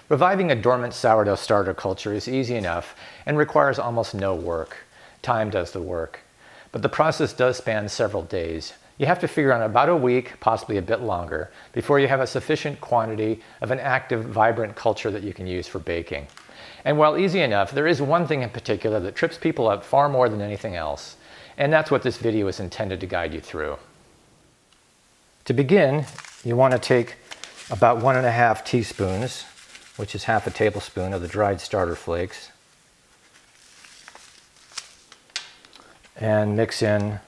Reviving a dormant sourdough starter culture is easy enough and requires almost no work. Time does the work. But the process does span several days. You have to figure out about a week, possibly a bit longer, before you have a sufficient quantity of an active, vibrant culture that you can use for baking. And while easy enough, there is one thing in particular that trips people up far more than anything else. And that's what this video is intended to guide you through. To begin, you want to take about 1.5 teaspoons, which is half a tablespoon of the dried starter flakes, and mix in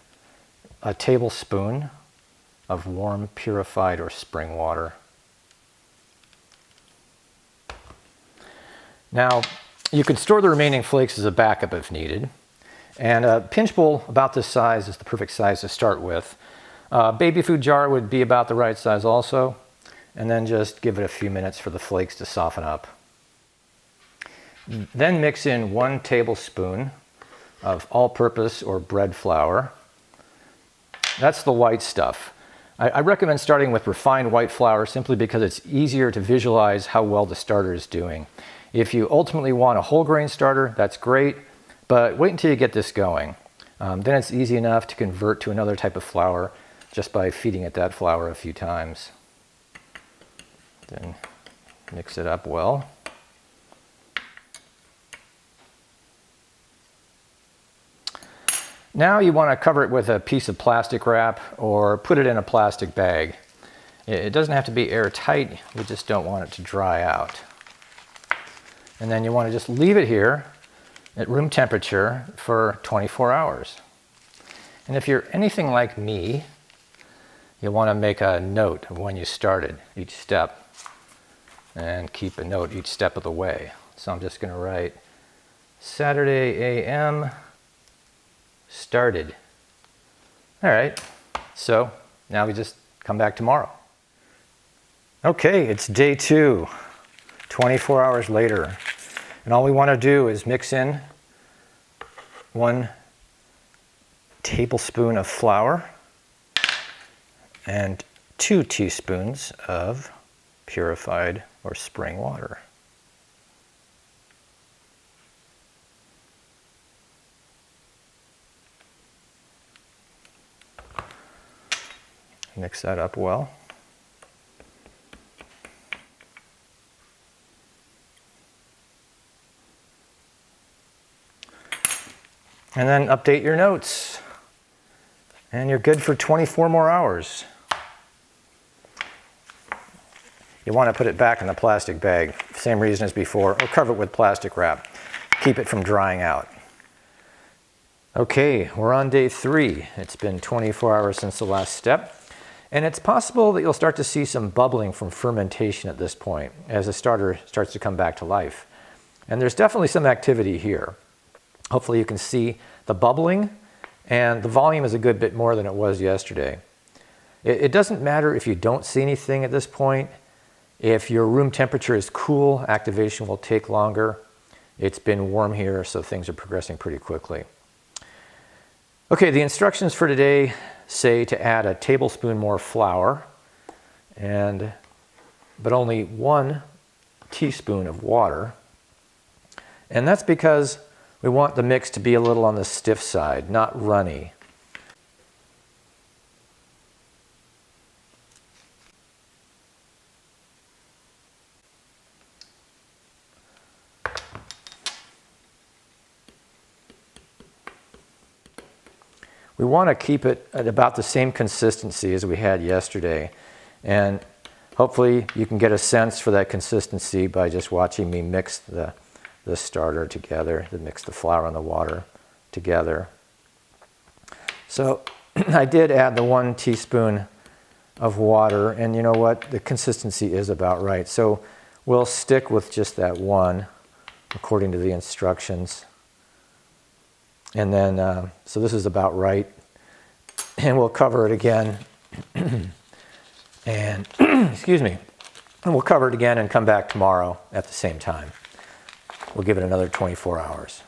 a tablespoon of warm, purified or spring water. Now, you could store the remaining flakes as a backup if needed. And a pinch bowl about this size is the perfect size to start with. A baby food jar would be about the right size also. And then just give it a few minutes for the flakes to soften up. Then mix in 1 tablespoon of all-purpose or bread flour. That's the white stuff. I recommend starting with refined white flour simply because it's easier to visualize how well the starter is doing. If you ultimately want a whole grain starter, that's great, but wait until you get this going. Then it's easy enough to convert to another type of flour just by feeding it that flour a few times. Then mix it up well. Now you want to cover it with a piece of plastic wrap or put it in a plastic bag. It doesn't have to be airtight, we just don't want it to dry out. And then you want to just leave it here at room temperature for 24 hours. And if you're anything like me, you'll want to make a note of when you started each step and keep a note each step of the way. So I'm just going to write Saturday a.m. started. All right, so now we just come back tomorrow. Okay, it's day 2, 24 hours later. And all we want to do is mix in 1 tablespoon of flour and 2 teaspoons of purified or spring water. Mix that up well. And then update your notes. And you're good for 24 more hours. You want to put it back in the plastic bag, same reason as before, or cover it with plastic wrap. Keep it from drying out. Okay, we're on day 3. It's been 24 hours since the last step. And it's possible that you'll start to see some bubbling from fermentation at this point as the starter starts to come back to life. And there's definitely some activity here. Hopefully you can see the bubbling, and the volume is a good bit more than it was yesterday. It doesn't matter if you don't see anything at this point. If your room temperature is cool, activation will take longer. It's been warm here, so things are progressing pretty quickly. Okay, the instructions for today say to add a tablespoon more flour, but only 1 teaspoon of water. And that's because we want the mix to be a little on the stiff side, not runny. We want to keep it at about the same consistency as we had yesterday. And hopefully you can get a sense for that consistency by just watching me mix the starter together, to mix the flour and the water together. So I did add the 1 teaspoon of water, and you know what? The consistency is about right. So we'll stick with just that 1 according to the instructions. And then, so this is about right. And we'll cover it again. And, excuse me. And we'll cover it again and come back tomorrow at the same time. We'll give it another 24 hours.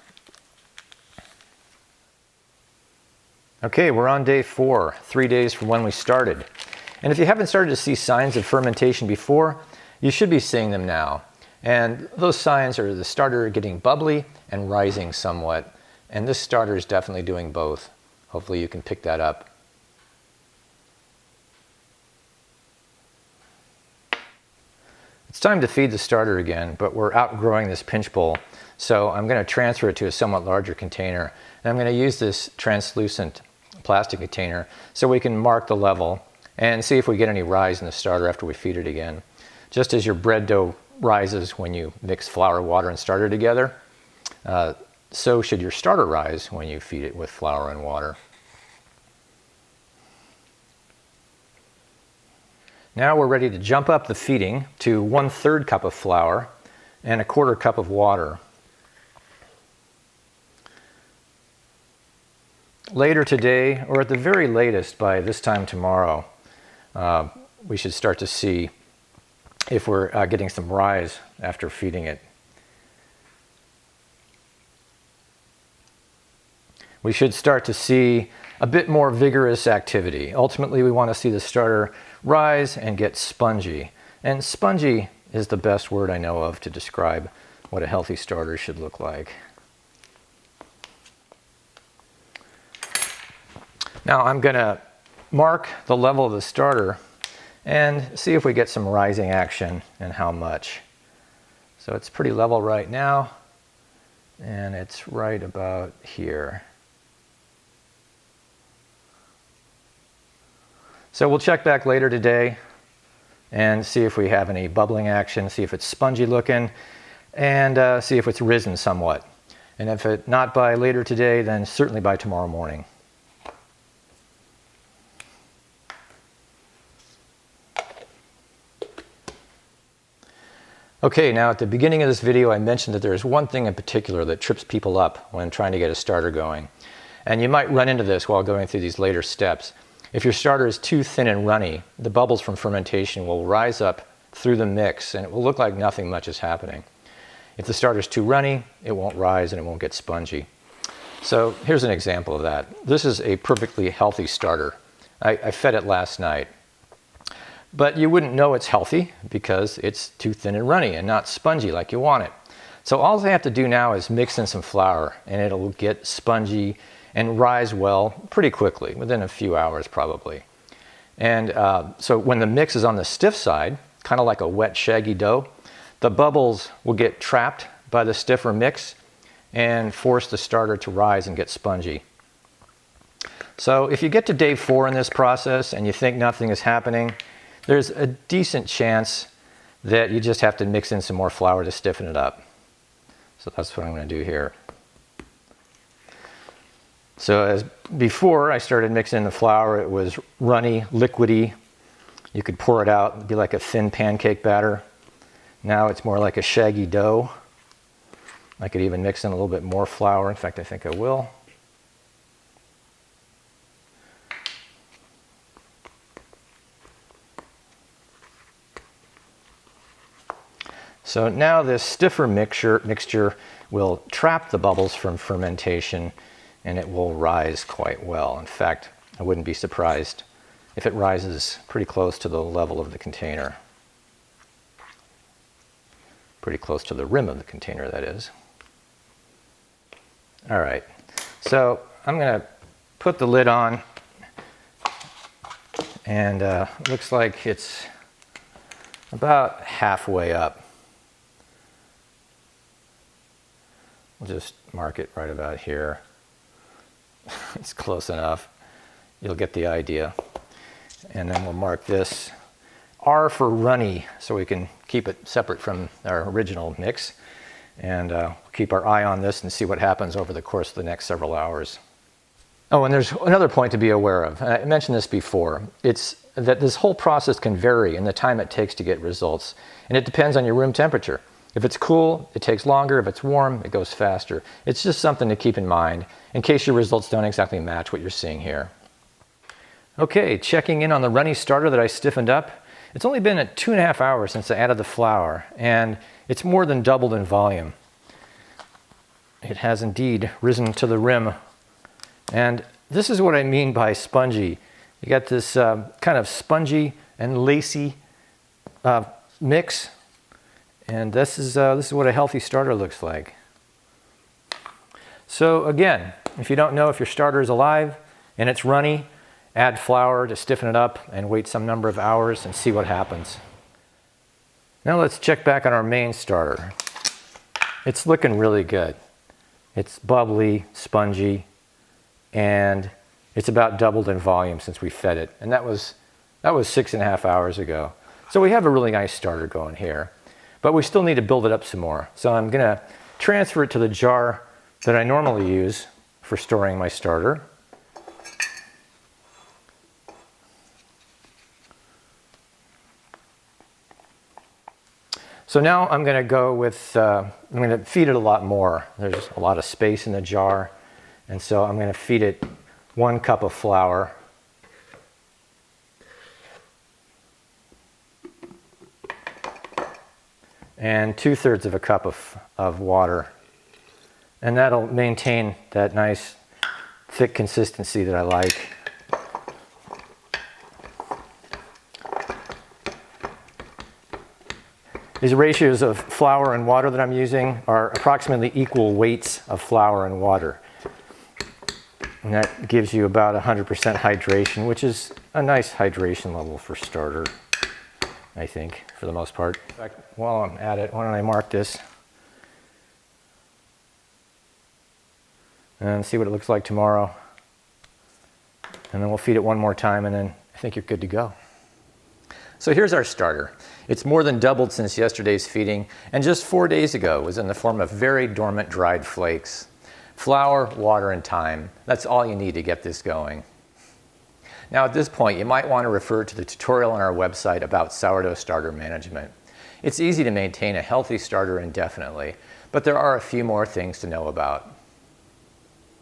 Okay, we're on day 4, 3 days from when we started. And if you haven't started to see signs of fermentation before, you should be seeing them now. And those signs are the starter getting bubbly and rising somewhat. And this starter is definitely doing both. Hopefully you can pick that up. It's time to feed the starter again, but we're outgrowing this pinch bowl. So I'm going to transfer it to a somewhat larger container. And I'm going to use this translucent plastic container so we can mark the level and see if we get any rise in the starter after we feed it again. Just as your bread dough rises when you mix flour, water, and starter together, so should your starter rise when you feed it with flour and water. Now we're ready to jump up the feeding to 1/3 cup of flour and 1/4 cup of water. Later today, or at the very latest by this time tomorrow, we should start to see if we're getting some rise after feeding it. We should start to see a bit more vigorous activity. Ultimately, we want to see the starter rise and get spongy. And spongy is the best word I know of to describe what a healthy starter should look like. Now I'm going to mark the level of the starter and see if we get some rising action and how much. So it's pretty level right now, and it's right about here. So we'll check back later today and see if we have any bubbling action, see if it's spongy looking, and see if it's risen somewhat. And if it's not by later today, then certainly by tomorrow morning. Okay, now at the beginning of this video I mentioned that there is one thing in particular that trips people up when trying to get a starter going. And you might run into this while going through these later steps. If your starter is too thin and runny, the bubbles from fermentation will rise up through the mix and it will look like nothing much is happening. If the starter is too runny, it won't rise and it won't get spongy. So here's an example of that. This is a perfectly healthy starter. I fed it last night. But you wouldn't know it's healthy because it's too thin and runny and not spongy like you want it. So all I have to do now is mix in some flour and it'll get spongy and rise well pretty quickly, within a few hours probably. And so when the mix is on the stiff side, kind of like a wet shaggy dough, the bubbles will get trapped by the stiffer mix and force the starter to rise and get spongy. So if you get to day 4 in this process and you think nothing is happening, there's a decent chance that you just have to mix in some more flour to stiffen it up. So that's what I'm going to do here. So as before I started mixing in the flour, it was runny, liquidy. You could pour it out, it'd be like a thin pancake batter. Now it's more like a shaggy dough. I could even mix in a little bit more flour. In fact, I think I will. So now this stiffer mixture will trap the bubbles from fermentation and it will rise quite well. In fact, I wouldn't be surprised if it rises pretty close to the level of the container. Pretty close to the rim of the container, that is. All right, so I'm going to put the lid on and looks like it's about halfway up. We'll just mark it right about here. It's close enough. You'll get the idea. And then we'll mark this R for runny so we can keep it separate from our original mix. And keep our eye on this and see what happens over the course of the next several hours. Oh, and there's another point to be aware of. I mentioned this before. It's that this whole process can vary in the time it takes to get results. And it depends on your room temperature. If it's cool, it takes longer. If it's warm, it goes faster. It's just something to keep in mind in case your results don't exactly match what you're seeing here. Okay, checking in on the runny starter that I stiffened up. It's only been 2.5 hours since I added the flour, and it's more than doubled in volume. It has indeed risen to the rim. And this is what I mean by spongy. You got this kind of spongy and lacy mix. And this is what a healthy starter looks like. So again, if you don't know if your starter is alive and it's runny, add flour to stiffen it up and wait some number of hours and see what happens. Now let's check back on our main starter. It's looking really good. It's bubbly, spongy, and it's about doubled in volume since we fed it. And that was 6.5 hours ago. So we have a really nice starter going here, but we still need to build it up some more. So I'm gonna transfer it to the jar that I normally use for storing my starter. So now I'm going to go with, I'm going to feed it a lot more. There's a lot of space in the jar, and so I'm going to feed it 1 cup of flour. And 2/3 of a cup of water. And that'll maintain that nice thick consistency that I like. These ratios of flour and water that I'm using are approximately equal weights of flour and water. And that gives you about 100% hydration, which is a nice hydration level for starter, I think, for the most part. In fact, while I'm at it, why don't I mark this and see what it looks like tomorrow. And then we'll feed it one more time, and then I think you're good to go. So here's our starter. It's more than doubled since yesterday's feeding, and just 4 days ago was in the form of very dormant dried flakes. Flour, water, and thyme. That's all you need to get this going. Now at this point, you might want to refer to the tutorial on our website about sourdough starter management. It's easy to maintain a healthy starter indefinitely, but there are a few more things to know about.